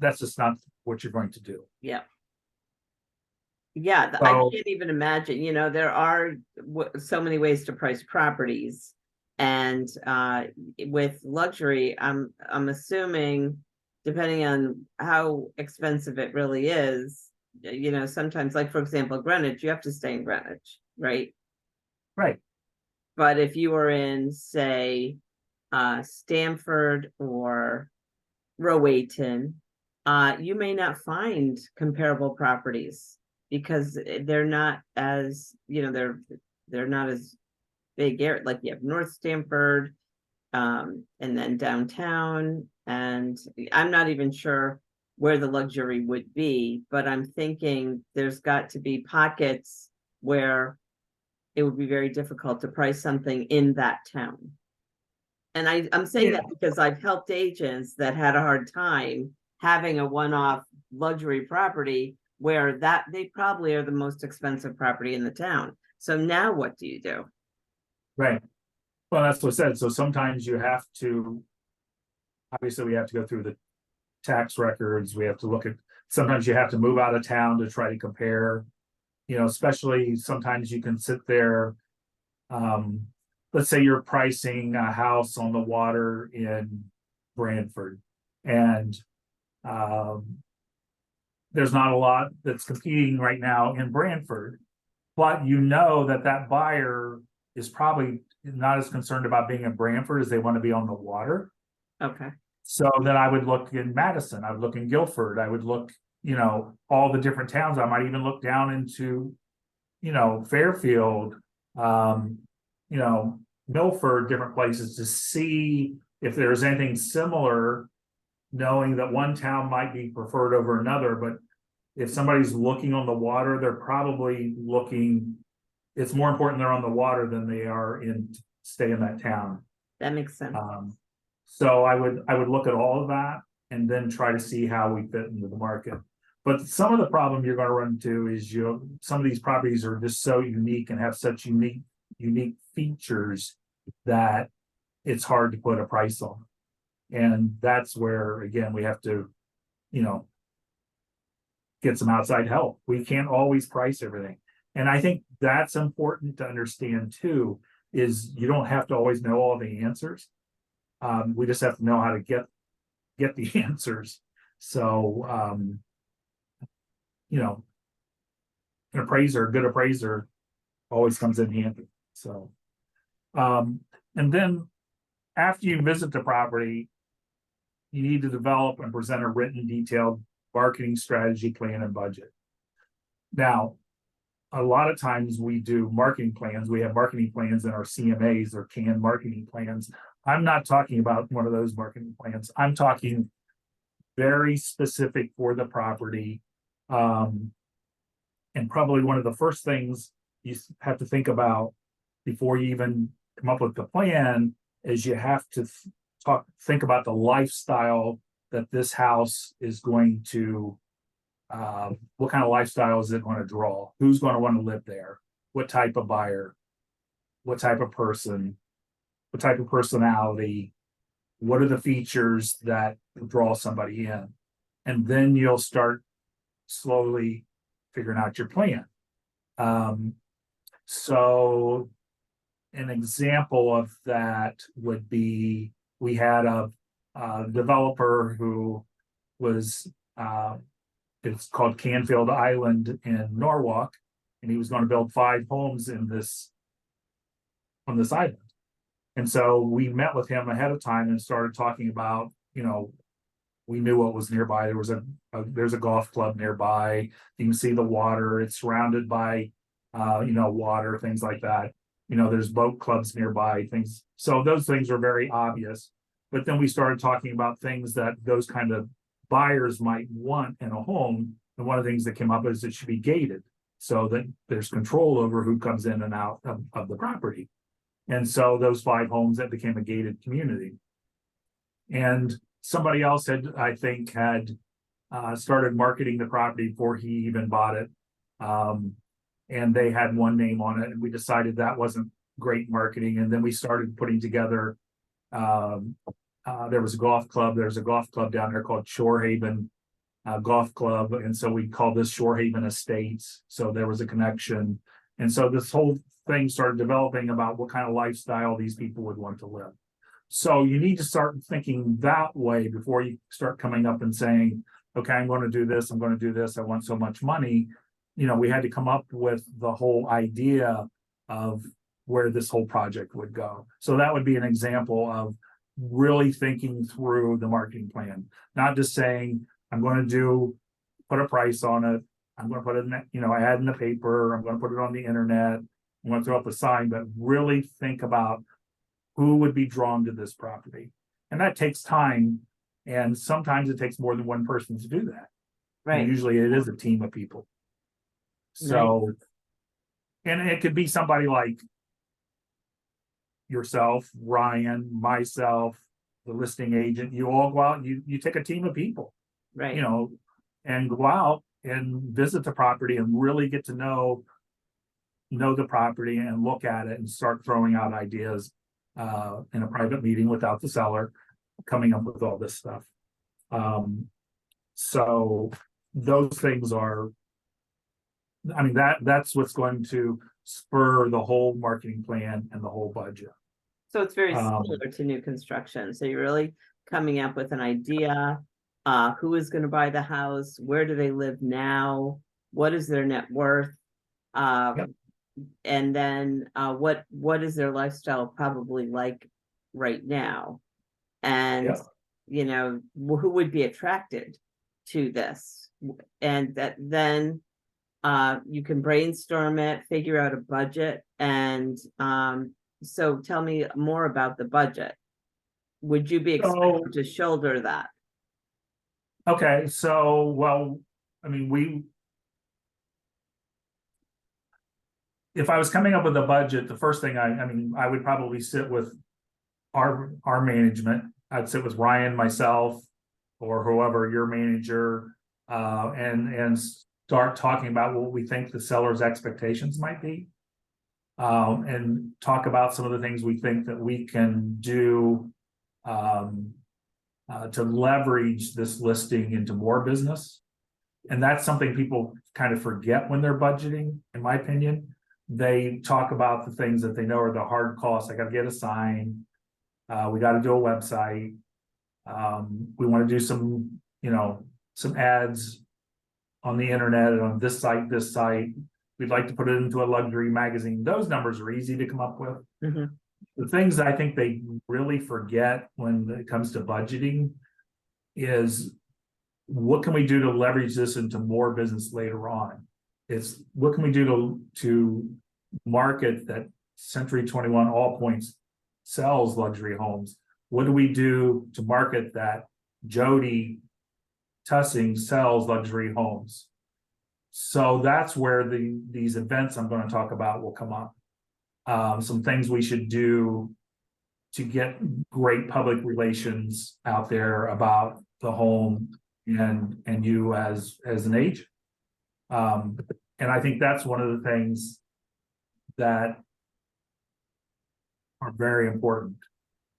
That's just not what you're going to do. Yeah. Yeah, I So, can't even imagine, there are so many ways to price properties. And with luxury, I'm assuming, depending on how expensive it really is, sometimes, like, for example, Greenwich, you have to stay in Greenwich, right? right. But if you were in, say, Stamford or Rowayton, you may not find comparable properties because they're not as, they're not as big area. Like you have North Stamford, and then downtown, and I'm not even sure where the luxury would be, but I'm thinking there's got to be pockets where it would be very difficult to price something in that town. And I'm saying that because I've helped agents that had a hard time having a one-off luxury property where they probably are the most expensive property in the town. So now what do you do? Right. Well, that's what I said. So sometimes you have to, obviously we have to go through the tax records. We have to look at, sometimes you have to move out of town to try to compare, especially sometimes you can sit there. Let's say you're pricing a house on the water in Branford, and there's not a lot that's competing right now in Branford, but that buyer is probably not as concerned about being in Branford as they want to be on the water. Okay. So then I would look in Madison, I would look in Guilford, I would look, all the different towns. I might even look down into, Fairfield, Milford, different places to see if there's anything similar, knowing that one town might be preferred over another. But if somebody's looking on the water, they're probably looking, it's more important they're on the water than they are stay in that town. That makes sense. So I would look at all of that and then try to see how we fit into the market. But some of the problem you're going to run into is some of these properties are just so unique and have such unique features that it's hard to put a price on. And that's where, again, we have to, you know, get some outside help. We can't always price everything. And I think that's important to understand too, is you don't have to always know all the answers. We just have to know how to get the answers. So, you know, an appraiser, a good appraiser always comes in handy. So, and then after you visit the property, you need to develop and present a written, detailed marketing strategy, plan, and budget. Now, a lot of times we do marketing plans. We have marketing plans in our CMAs or canned marketing plans. I'm not talking about one of those marketing plans. I'm talking very specific for the property. And probably one of the first things you have to think about before you even come up with the plan is you have to think about the lifestyle that this house is going to, what kind of lifestyle is it going to draw? Who's going to want to live there? What type of buyer? What type of person? What type of personality? What are the features that draw somebody in? And then you'll start slowly figuring out your plan. So an example of that would be, we had a developer who was, it's called Canfield Island in Norwalk, and he was going to build 5 homes on this island. And so we met with him ahead of time and started talking about, you know, we knew what was nearby. There was there's a golf club nearby. You can see the water. It's surrounded by, you know, water, things like that. You know, there's boat clubs nearby, things. So those things are very obvious. But then we started talking about things that those kind of buyers might want in a home. And one of the things that came up is it should be gated so that there's control over who comes in and out of the property. And so those 5 homes, that became a gated community. And somebody else I think had started marketing the property before he even bought it. And they had one name on it, and we decided that wasn't great marketing. And then we started putting together, there was a golf club. There's a golf club down there called Shorehaven Golf Club. And so we called this Shorehaven Estates. So there was a connection. And so this whole thing started developing about what kind of lifestyle these people would want to live. So you need to start thinking that way before you start coming up and saying, okay, I'm going to do this. I'm going to do this. I want so much money. You know, we had to come up with the whole idea of where this whole project would go. So that would be an example of really thinking through the marketing plan, not just saying, I'm going to put a price on it. I'm going to put it in, you know, ad in the paper. I'm going to put it on the internet. I'm going to throw up a sign, but really think about who would be drawn to this property. And that takes time. And sometimes it takes more than one person to do that. Right. And usually it is a team of people. So, and it could be somebody like yourself, Ryan, myself, the listing agent. You all go out, you take a team of people, Right. You know, and go out and visit the property and really get to know the property and look at it and start throwing out ideas in a private meeting without the seller, coming up with all this stuff. So those things are, I mean, that's what's going to spur the whole marketing plan and the whole budget. So it's very similar to new construction. So you're really coming up with an idea, who is going to buy the house, where do they live now, what is their net worth, Yep. and then what is their lifestyle probably like right now, and Yep. you know, who would be attracted to this, and that then you can brainstorm it, figure out a budget, and so tell me more about the budget. Would you be expected to shoulder that? Okay, so, well, I mean, if I was coming up with a budget, the first thing I mean, I would probably sit with our management. I'd sit with Ryan, myself, or whoever, your manager, and start talking about what we think the seller's expectations might be. and talk about some of the things we think that we can do to leverage this listing into more business. And that's something people kind of forget when they're budgeting, in my opinion. They talk about the things that they know are the hard costs. I got to get a sign. We got to do a website. We want to do some, some ads on the internet and on this site. We'd like to put it into a luxury magazine. Those numbers are easy to come up with. Mhm. The things that I think they really forget when it comes to budgeting is what can we do to leverage this into more business later on? It's what can we do to market that Century 21 ALLPOINTS sells luxury homes? What do we do to market that Jody Tussing sells luxury homes? So that's where these events I'm going to talk about will come up. Some things we should do to get great public relations out there about the home and you as an agent. And I think that's one of the things that are very important.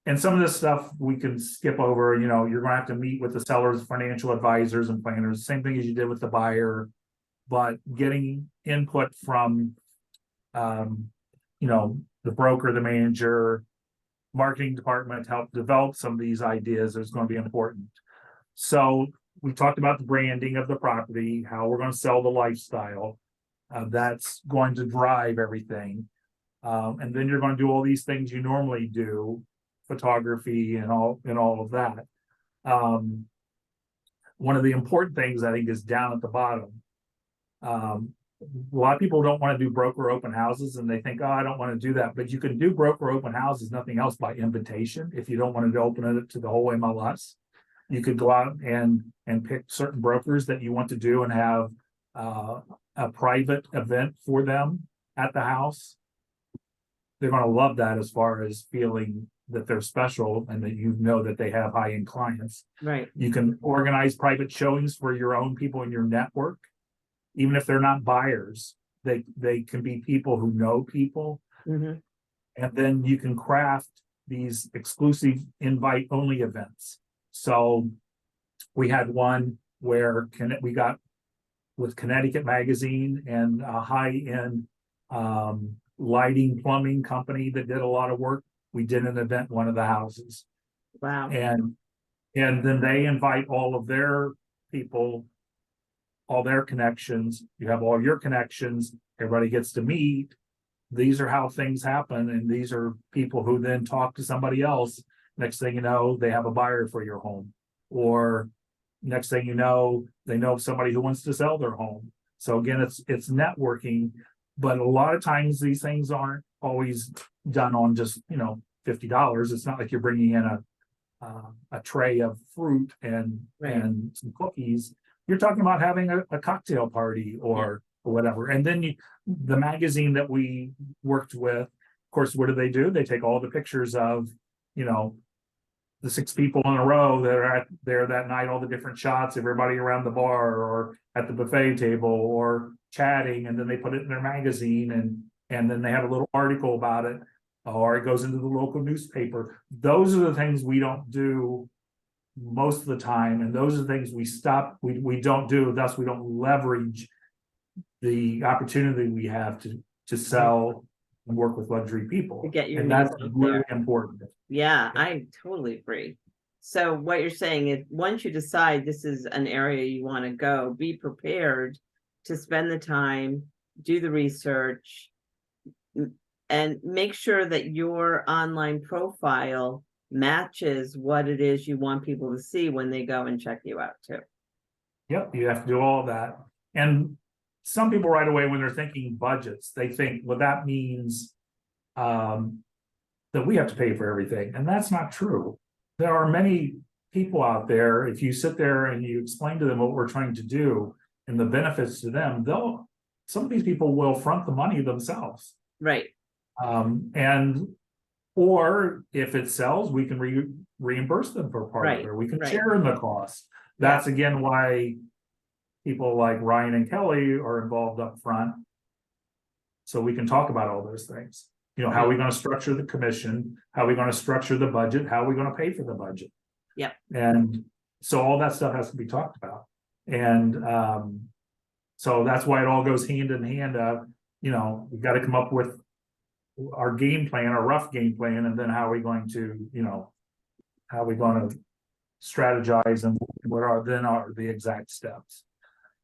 And some of this stuff we can skip over. You're going to have to meet with the seller's financial advisors and planners, same thing as you did with the buyer, but getting input from the broker, the manager, marketing department to help develop some of these ideas is going to be important. So we talked about the branding of the property, how we're going to sell the lifestyle. That's going to drive everything. And then you're going to do all these things you normally do, photography and all of that. One of the important things I think is down at the bottom. A lot of people don't want to do broker open houses and they think, oh, I don't want to do that. But you can do broker open houses, nothing else, by invitation. If you don't want to open it to the whole MLS, you could go out and pick certain brokers that you want to do and have a private event for them at the house. They're going to love that as far as feeling that they're special and that that they have high-end clients. Right. You can organize private showings for your own people in your network. Even if they're not buyers, they can be people who know people. Mm-hmm. And then you can craft these exclusive invite-only events. So we had one where we got with Connecticut Magazine and a high-end lighting plumbing company that did a lot of work. We did an event in one of the houses. Wow. And then they invite all of their people, all their connections. You have all your connections. Everybody gets to meet. These are how things happen. And these are people who then talk to somebody else. Next thing you know, they have a buyer for your home. Or next thing you know, they know somebody who wants to sell their home. So again, it's networking. But a lot of times these things aren't always done on just, $50. It's not like you're bringing in a tray of fruit and some cookies. You're talking about having a cocktail party or whatever. And then the magazine that we worked with, of course, what do? They take all the pictures of, the 6 people in a row that are there that night, all the different shots, everybody around the bar or at the buffet table or chatting, and then they put it in their magazine and then they have a little article about it, or it goes into the local newspaper. Those are the things we don't do most of the time, and those are the things we don't do, thus we don't leverage the opportunity we have to sell and work with luxury people. To get your and that's name out really there. important. Yeah, I totally agree. So what you're saying is once you decide this is an area you want to go, be prepared to spend the time, do the research, and make sure that your online profile matches what it is you want people to see when they go and check you out too. Yep, you have to do all of that. And some people right away, when they're thinking budgets, they think, well, that means that we have to pay for everything. And that's not true. There are many people out there, if you sit there and you explain to them what we're trying to do and the benefits to them, some of these people will front the money themselves. Right. Or if it sells, we can reimburse them for part of it, or we can share in the cost. That's again why people like Ryan and Kelly are involved up front, so we can talk about all those things. You know, how are we gonna structure the commission? How are we gonna structure the budget? How are we gonna pay for the budget? Yep. And so all that stuff has to be talked about. And so that's why it all goes hand in hand of, you know, we've got to come up with our game plan, our rough game plan, and then how are we going to, you know, how are we going to strategize and what are the exact steps.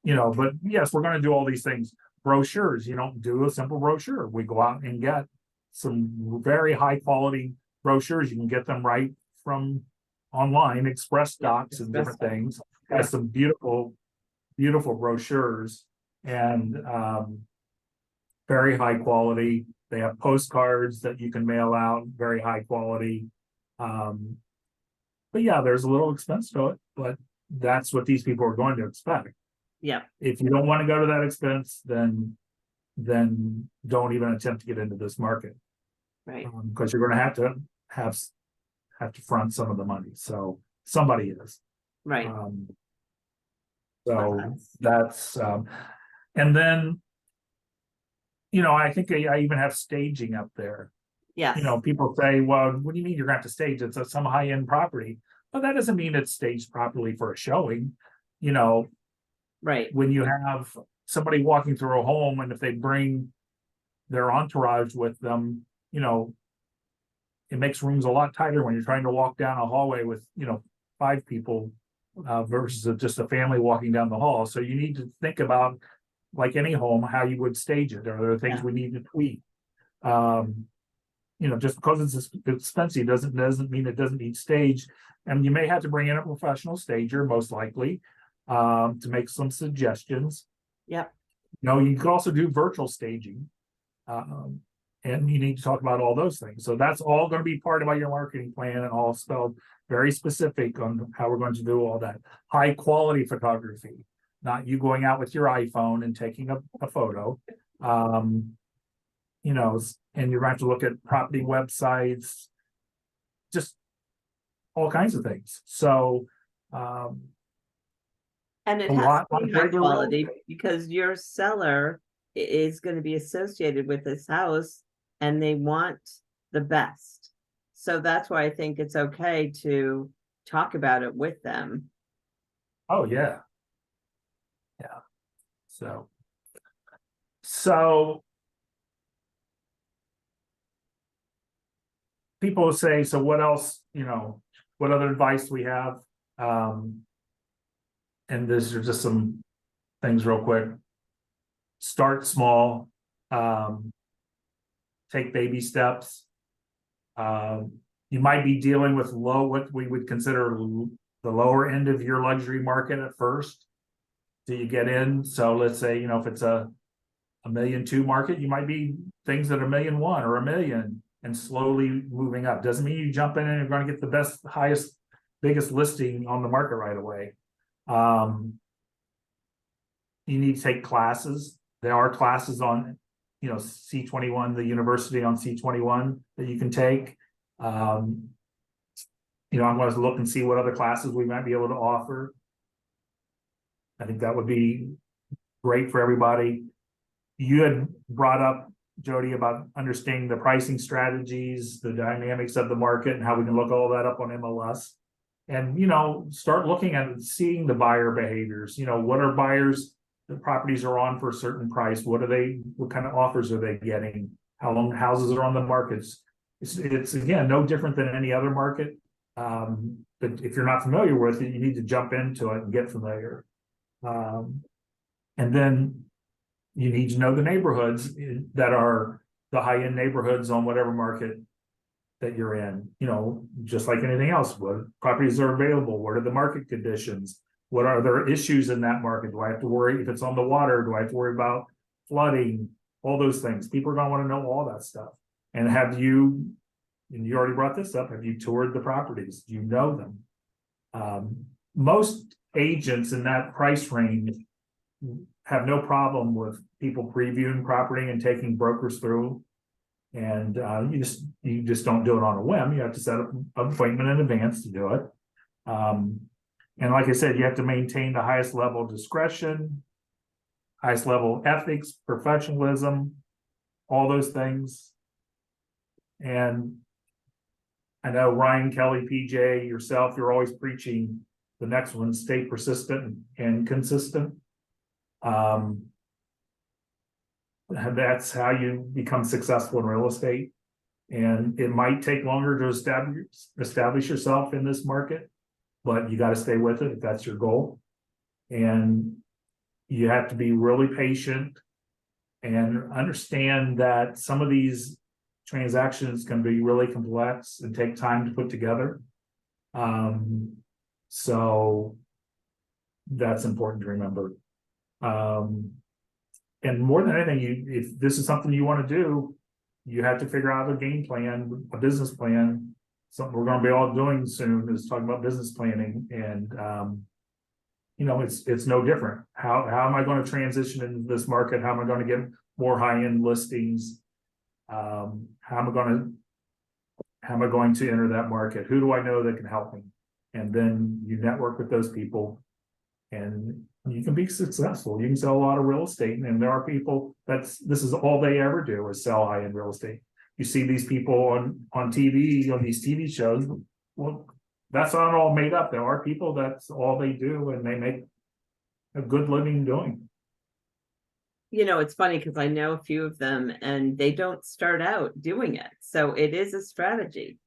You know, but yes, we're going to do all these things. Brochures, you don't do a simple brochure. We go out and get some very high quality brochures. You can get them right from online, Express Docs and different things. Has some beautiful brochures and very high quality. They have postcards that you can mail out, very high quality. But yeah, there's a little expense to it, but that's what these people are going to expect. Yeah. If you don't want to go to that expense, then don't even attempt to get into this market. Right. Because you're going to have to front some of the money. So somebody is. Right. So that's and then, you know, I think I even have staging up there. Yes. You know, people say, well, what do you mean you're going to have to stage? It's some high-end property. But that doesn't mean it's staged properly for a showing. You know, right. When you have somebody walking through a home and if they bring their entourage with them, you know, it makes rooms a lot tighter when you're trying to walk down a hallway with, you know, 5 people versus just a family walking down the hall. So you need to think about, like any home, how you would stage it. Are there things we need to tweak? You know, just because it's expensive doesn't mean it doesn't need stage. And you may have to bring in a professional stager, most likely, to make some suggestions. Yep. You know, you could also do virtual staging. And you need to talk about all those things. So that's all going to be part of your marketing plan and all spelled very specific on how we're going to do all that. High quality photography, not you going out with your iPhone and taking a photo. You know, and you're going to have to look at property websites, just all kinds of things. So, and it has to be high quality because your seller is going to be associated with this house and they want the best. So that's why I think it's okay to talk about it with them. Oh, yeah. Yeah. So people say, so what else, you know, what other advice we have? And these are just some things real quick. Start small, take baby steps. You might be dealing with what we would consider the lower end of your luxury market at first. Do you get in? So let's say, you know, if it's a $1.2 million market, you might be things that are $1.1 million or $1 million and slowly moving up. Doesn't mean you jump in and you're going to get the best, highest, biggest listing on the market right away. You need to take classes. There are classes on, you know, C21, the university on C21 that you can take. You know, I'm going to look and see what other classes we might be able to offer. I think that would be great for everybody. You had brought up, Jody, about understanding the pricing strategies, the dynamics of the market, and how we can look all that up on MLS. And, you know, start looking at seeing the buyer behaviors. You know, what are buyers, the properties are on for a certain price? What kind of offers are they getting? How long houses are on the markets? It's again, no different than any other market. But if you're not familiar with it, you need to jump into it and get familiar. And then you need to know the neighborhoods that are the high-end neighborhoods on whatever market that you're in. You know, just like anything else, what properties are available? What are the market conditions? What are there issues in that market? Do I have to worry if it's on the water? Do I have to worry about flooding? All those things. People are going to want to know all that stuff. And you already brought this up, have you toured the properties? Do you know them? Most agents in that price range have no problem with people previewing property and taking brokers through. And you just don't do it on a whim. You have to set up an appointment in advance to do it. And like I said, you have to maintain the highest level of discretion, highest level of ethics, professionalism. all those things. And I know Ryan, Kelly, PJ, yourself, you're always preaching the next one, stay persistent and consistent. That's how you become successful in real estate. And it might take longer to establish yourself in this market, but you got to stay with it if that's your goal. And you have to be really patient and understand that some of these transactions can be really complex and take time to put together. So that's important to remember. And more than anything, if this is something you want to do, you have to figure out a game plan, a business plan. Something we're going to be all doing soon is talking about business planning. And you know, it's no different. How am I going to transition into this market? How am I going to get more high-end listings? How am I going to enter that market? Who do I know that can help me? And then you network with those people, and you can be successful. You can sell a lot of real estate, and there are people this is all they ever do is sell high-end real estate. You see these people on TV, on these TV shows. Well, that's not all made up. There are people that's all they do, and they make a good living doing. You know, it's funny because I know a few of them and they don't start out doing it. So it is a strategy.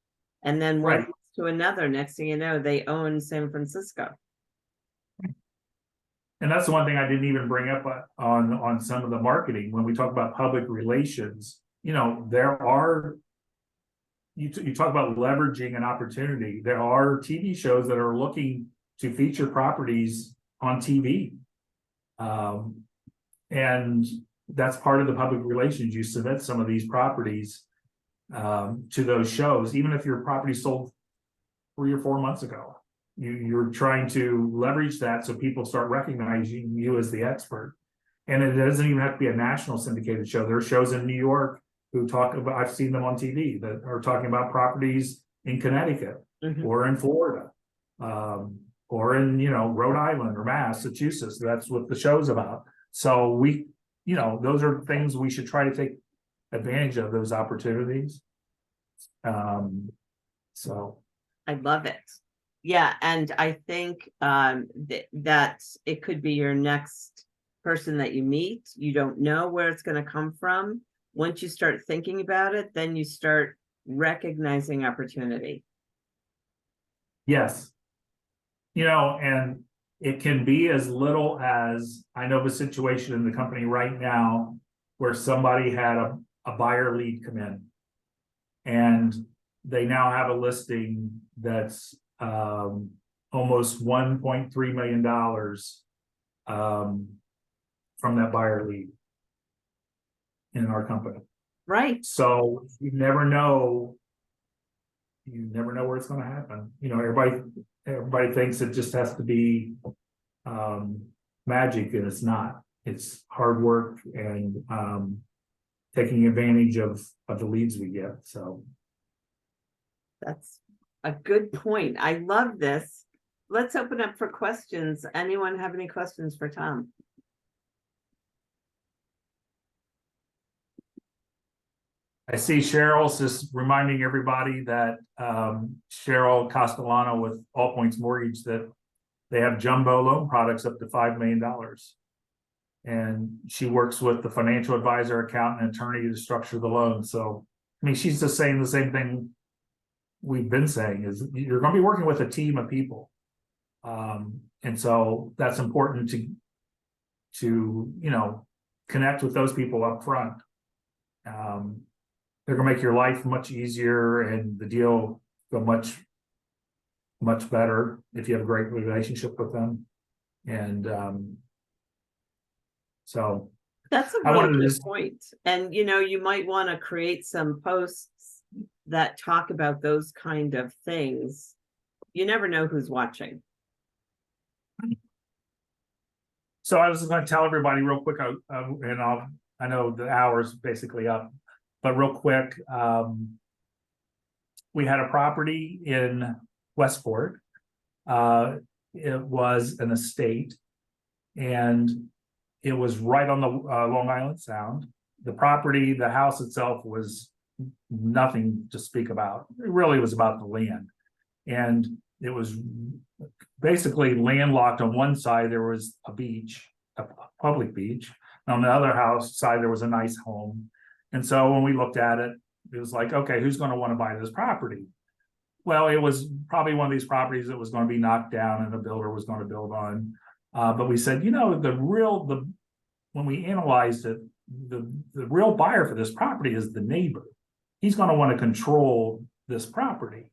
And then one Right. to another, next thing you know, they own San Francisco. And that's the one thing I didn't even bring up on some of the marketing. When we talk about public relations, you know, there are, you talk about leveraging an opportunity. There are TV shows that are looking to feature properties on TV. And that's part of the public relations. You submit some of these properties to those shows, even if your property sold 3 or 4 months ago. You're trying to leverage that so people start recognizing you as the expert. And it doesn't even have to be a national syndicated show. There are shows in New York who talk about, I've seen them on TV, that are talking about properties in Connecticut or in Florida, or in, you know, Rhode Island or Massachusetts. That's what the show's about. So we, you know, those are things we should try to take advantage of, those opportunities. So I love it. Yeah, and I think that it could be your next person that you meet. You don't know where it's going to come from. Once you start thinking about it, then you start recognizing opportunity. yes, you know, and it can be as little as, I know of a situation in the company right now where somebody had a buyer lead come in, and they now have a listing that's almost $1.3 million from that buyer lead in our company. Right. So you never know where it's going to happen. You know, everybody thinks it just has to be magic, and it's not. It's hard work and taking advantage of the leads we get. So That's a good point. I love this. Let's open up for questions. Anyone have any questions for Tom? I see Cheryl's just reminding everybody that Cheryl Castellano with AllPoints Mortgage, that they have jumbo loan products up to $5 million. And she works with the financial advisor, accountant, attorney to structure the loan. So, I mean, she's just saying the same thing we've been saying, is you're going to be working with a team of people. And so that's important to, you know, connect with those people up front. They're going to make your life much easier and the deal go much better if you have a great relationship with them. And so that's a really good point. And you know, you might want to create some posts that talk about those kind of things. You never know who's watching. So I was going to tell everybody real quick, and I know the hour's basically up, but real quick, we had a property in Westport. It was an estate, and it was right on the Long Island Sound. the property, the house itself was nothing to speak about. It really was about the land. And it was basically landlocked. On one side, there was a beach, a public beach. On the other house side, there was a nice home. And so when we looked at it, it was like, okay, who's going to want to buy this property? Well, it was probably one of these properties that was going to be knocked down and the builder was going to build on. But we said, you know, when we analyzed it, the real buyer for this property is the neighbor. He's going to want to control this property.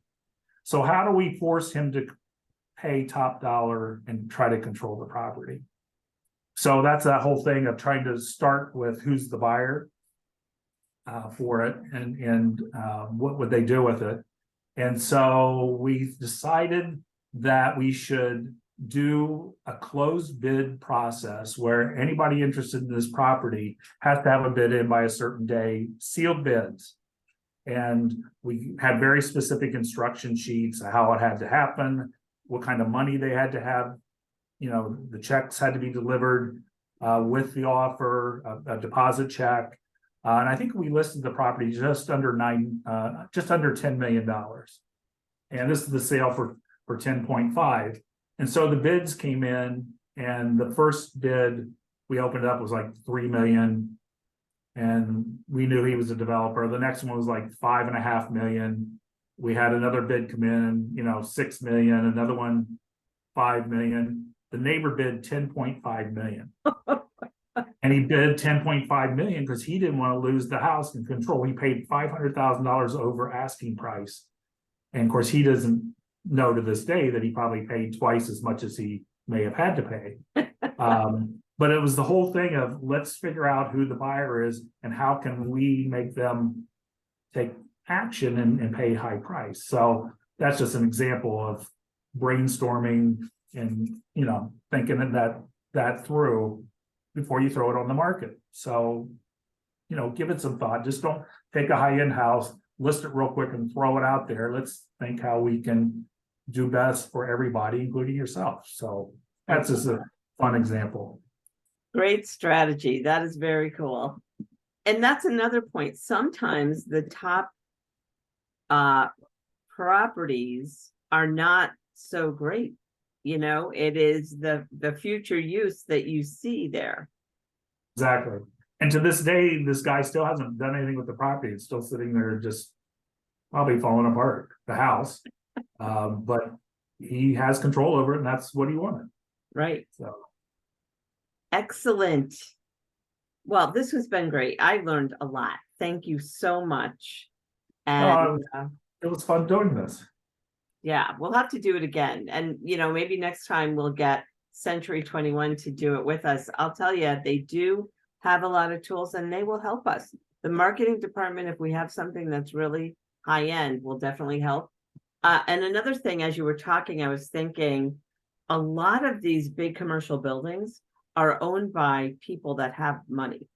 So how do we force him to pay top dollar and try to control the property? So that's that whole thing of trying to start with who's the buyer for it, and what would they do with it. And so we decided that we should do a closed bid process where anybody interested in this property has to have a bid in by a certain day, sealed bids. And we had very specific instruction sheets of how it had to happen, what kind of money they had to have. You know, the checks had to be delivered with the offer, a deposit check. And I think we listed the property just under $10 million. And this is the sale for 10.5. And so the bids came in, and the first bid we opened up was like 3 million. And we knew he was a developer. The next one was like 5.5 million. We had another bid come in, you know, 6 million, another one, 5 million. The neighbor bid 10.5 million. And he bid 10.5 million because he didn't want to lose the house in control. He paid $500,000 over asking price. And of course, he doesn't know to this day that he probably paid twice as much as he may have had to pay. But it was the whole thing of, let's figure out who the buyer is and how can we make them take action and pay high price. So that's just an example of brainstorming and, you know, thinking that through before you throw it on the market. So, you know, give it some thought. Just don't take a high-end house, list it real quick and throw it out there. Let's think how we can do best for everybody, including yourself. So that's just a fun example. Great strategy. That is very cool. And that's another point. Sometimes the top properties are not so great. You know, it is the future use that you see there. Exactly. And to this day, this guy still hasn't done anything with the property. It's still sitting there, just probably falling apart, the house. But he has control over it, and that's what he wanted. Right. So excellent. Well, this has been great. I learned a lot. Thank you so much. And it was fun doing this. yeah, we'll have to do it again. And, you know, maybe next time we'll get Century 21 to do it with us. I'll tell you, they do have a lot of tools and they will help us. The marketing department, if we have something that's really high end, will definitely help. And another thing, as you were talking, I was thinking a lot of these big commercial buildings are owned by people that have money.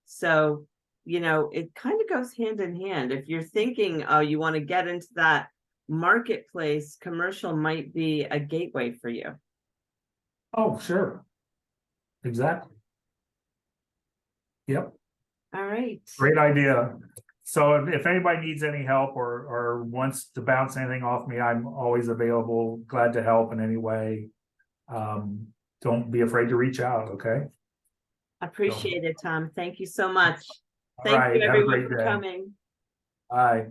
So, you know, it kind of goes hand in hand. If you're thinking, oh, you want to get into that marketplace, commercial might be a gateway for you. Oh, sure. Exactly. Yep. All right. Great idea. So if anybody needs any help or wants to bounce anything off me, I'm always available. Glad to help in any way. Don't be afraid to reach out. Okay. Appreciate it, Tom. Thank you so much. All Thank right, you have a everyone great for day. coming. Bye.